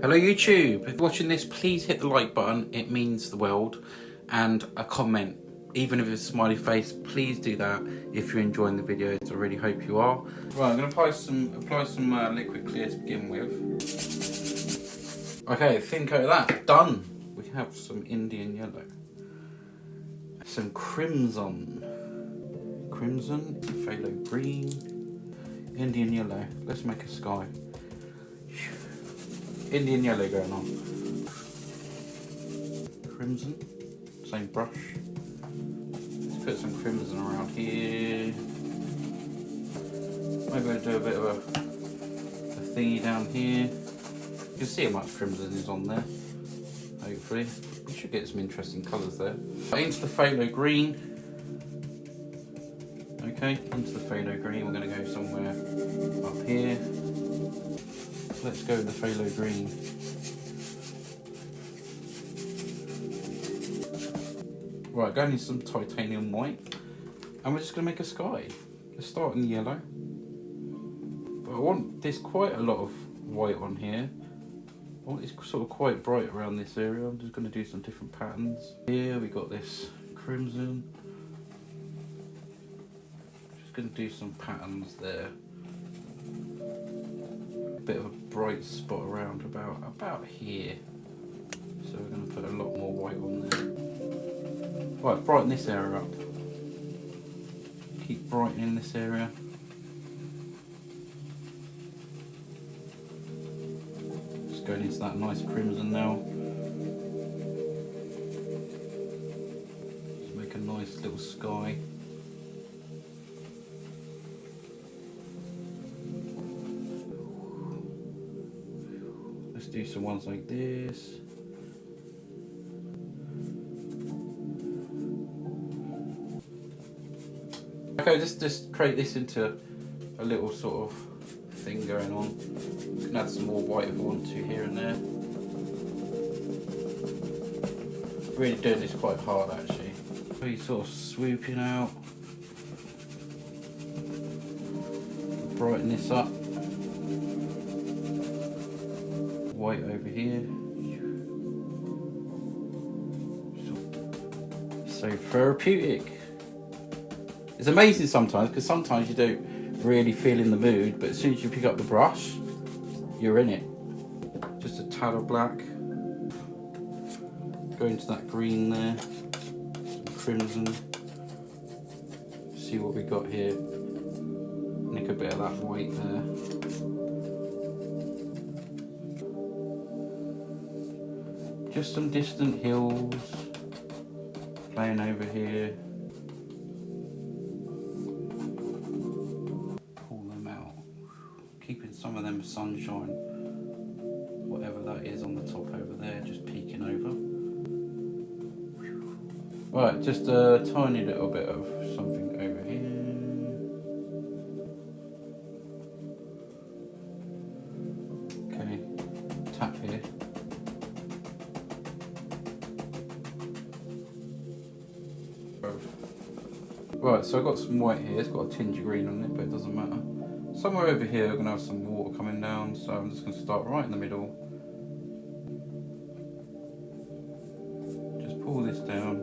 Hello YouTube, if you're watching this, please hit the like button, it means the world, and a comment, even if it's a smiley face, please do that if you're enjoying the videos. I really hope you are. Right, I'm going to apply some liquid clear to begin with. Okay, thin coat of that, done. We have some Indian yellow, some crimson, phthalo green, Indian yellow. Let's make a sky. Indian yellow going on. Crimson, same brush. Let's put some crimson around here. Maybe we'll do a bit of a thingy down here. You can see how much crimson is on there, hopefully. We should get some interesting colours there. Into the phthalo green. Okay, into the phthalo green, we're going to go somewhere up here. Let's go with the phthalo green. Right, going into some titanium white, and we're just going to make a sky. Let's start in yellow. But there's quite a lot of white on here. I want it sort of quite bright around this area. I'm just going to do some different patterns. Here we got this crimson. Just going to do some patterns there. Bit of a bright spot around about here, so we're going to put a lot more white on there. Right, brighten this area up, keep brightening this area. Just going into that nice crimson now. Just make a nice little sky. Let's do some ones like this. Okay, just create this into a little sort of thing going on. You can add some more white if I want to here and there. Really doing this quite hard actually. Really sort of swooping out. Brighten this up. White over here. So therapeutic. It's amazing sometimes, because sometimes you don't really feel in the mood, but as soon as you pick up the brush, you're in it. Just a tad of black. Go into that green there. Some crimson. See what we got here. Nick a bit of that white there. Just some distant hills playing over here. Pull them out, keeping some of them sunshine, whatever that is on the top over there, just peeking over. Right, just a tiny little bit of something over here. Okay, tap here. Right, so I've got some white here, it's got a tinge of green on it, but it doesn't matter. Somewhere over here we're going to have some water coming down, so I'm just going to start right in the middle. Just pull this down.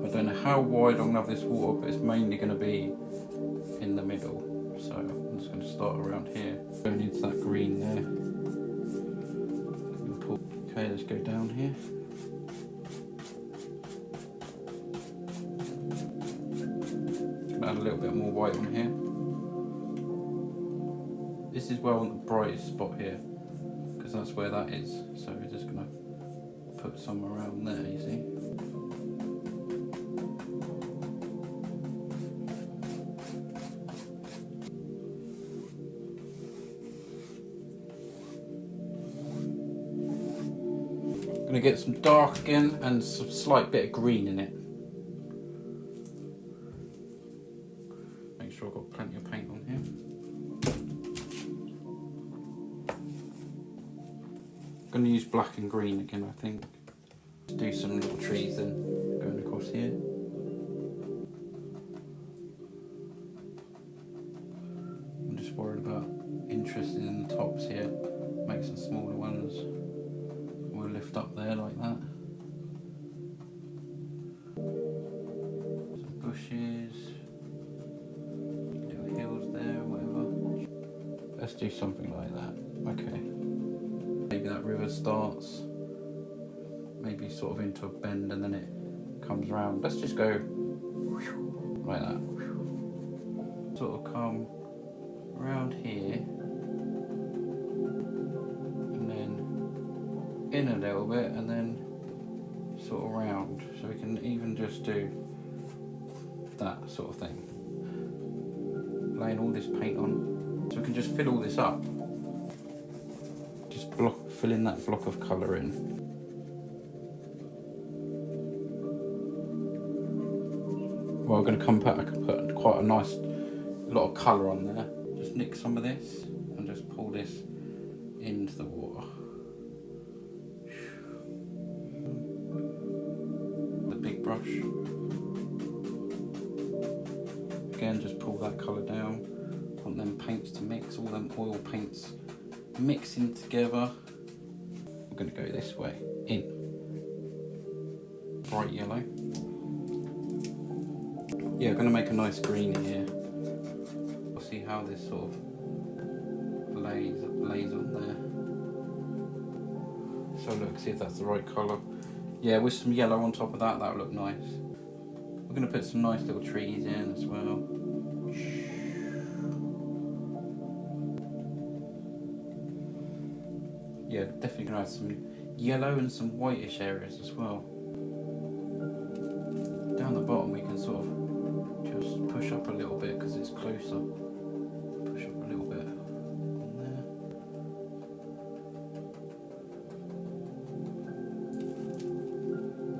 I don't know how wide I'm going to have this water, but it's mainly going to be in the middle. So I'm just going to start around here. Going into that green there. Okay, let's go down here. Add a little bit more white on here. This is where I want the brightest spot here, because that's where that is. So we're just going to put some around there, you see. Going to get some dark again and some slight bit of green in it. I've got plenty of paint on here. I'm going to use black and green again, I think. Do some little trees then, going across here. I'm just worried about interested in the tops here. Make some smaller ones. do something like that. Okay. Maybe that river starts, maybe sort of into a bend and then it comes round. Let's just go like that. Sort of come round here and then in a little bit and then sort of round. So we can even just do that sort of thing. Laying all this paint on. So we can just fill all this up. Just fill in that block of colour in. Well, we're going to come back and put quite a nice lot of colour on there. Just nick some of this and just pull this into the water. The big brush. Again, just pull that colour down. Want them paints to mix, all them oil paints mixing together. We're going to go this way, in. Bright yellow. Yeah, we're going to make a nice green here. We'll see how this sort of lays on there. So look, see if that's the right colour. Yeah, with some yellow on top of that, that'll look nice. We're going to put some nice little trees in as well. Yeah, definitely going to add some yellow and some whitish areas as well. Down the bottom we can sort of just push up a little bit because it's closer. Push up a little bit on there.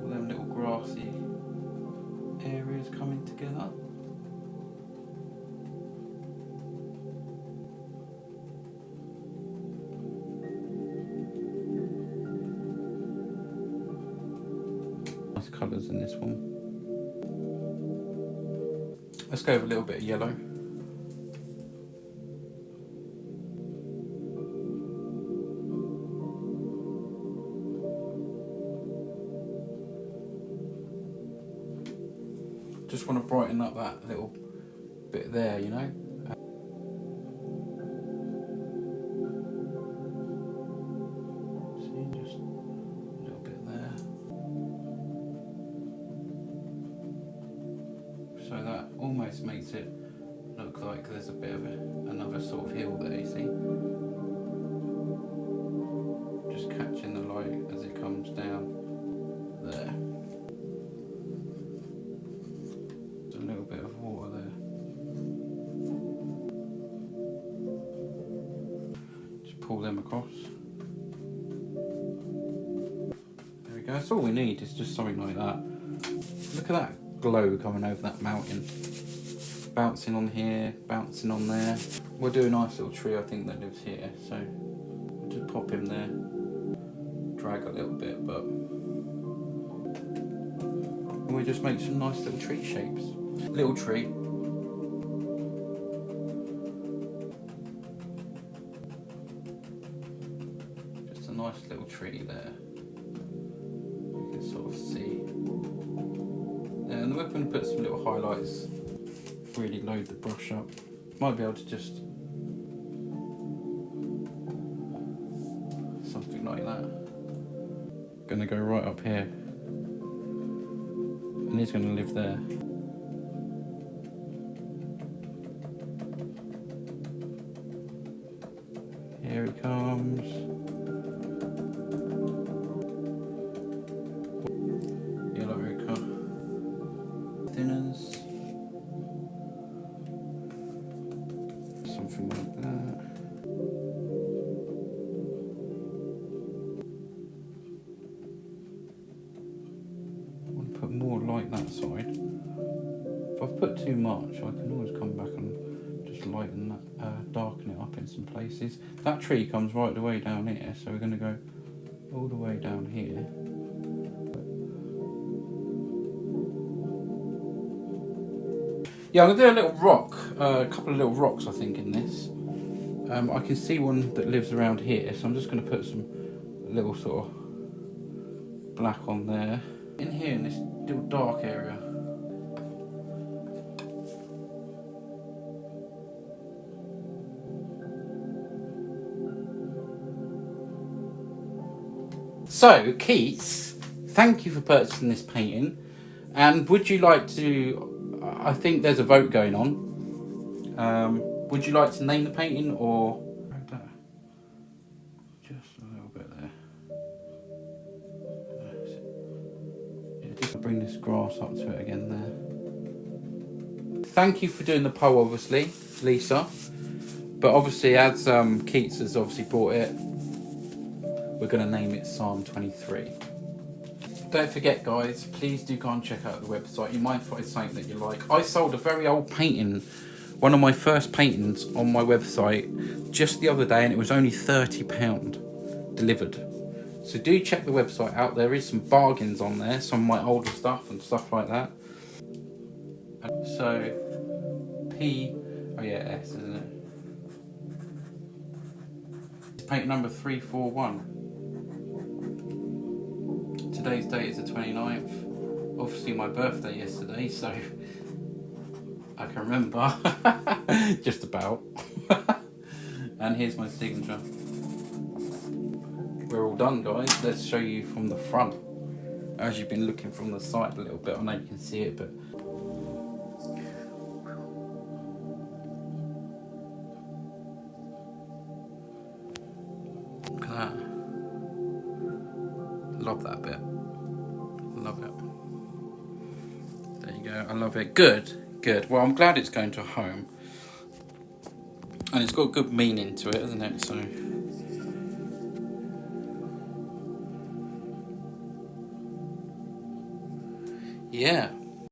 All them little grassy areas coming together. Nice colours in this one. Let's go with a little bit of yellow. Just want to brighten up that little bit there, you know. See, just a little bit there. So that almost makes it look like there's a bit of another sort of hill there, you see. Just catching the light as it comes down there. There's a little bit of water there. Just pull them across. There we go, that's all we need, is just something like that. Look at that glow coming over that mountain. Bouncing on here, bouncing on there. We'll do a nice little tree, I think, that lives here. So we'll just pop him there. Drag a little bit, but we'll just make some nice little tree shapes. Little tree. Just a nice little tree there. You can sort of see. And we're going to put some little highlights. Really load the brush up. Might be able to just something like that. Gonna go right up here, and he's gonna live there. Here he comes. Yellow ochre. Thinners. Something like that. I want to put more light that side. If I've put too much, I can always come back and just lighten that, darken it up in some places. That tree comes right the way down here, so we're going to go all the way down here. Yeah, I'm going to do a little rock, a couple of little rocks I think in this. I can see one that lives around here, so I'm just going to put some little sort of black on there. In here, in this little dark area. So, Keats, thank you for purchasing this painting. And would you like to, I think there's a vote going on. Would you like to name the painting or... Just a little bit there. Yeah, just bring this grass up to it again there. Thank you for doing the poll, obviously, Lisa. But obviously, as Keats has obviously bought it, we're going to name it Psalm 23. Don't forget, guys, please do go and check out the website. You might find something that you like. I sold a very old painting, one of my first paintings, on my website just the other day, and it was only £30 delivered. So do check the website out. There is some bargains on there, some of my older stuff and stuff like that. So S, isn't it? It's paint number 341. Today's date is the 29th. Obviously my birthday yesterday, so I can remember. Just about. And here's my signature. We're all done, guys. Let's show you from the front. As you've been looking from the side a little bit, I know you can see it, but look at that. Love that bit. Love it. There you go. I love it. Good. Good. Well, I'm glad it's going to a home. And it's got good meaning to it, hasn't it? So yeah.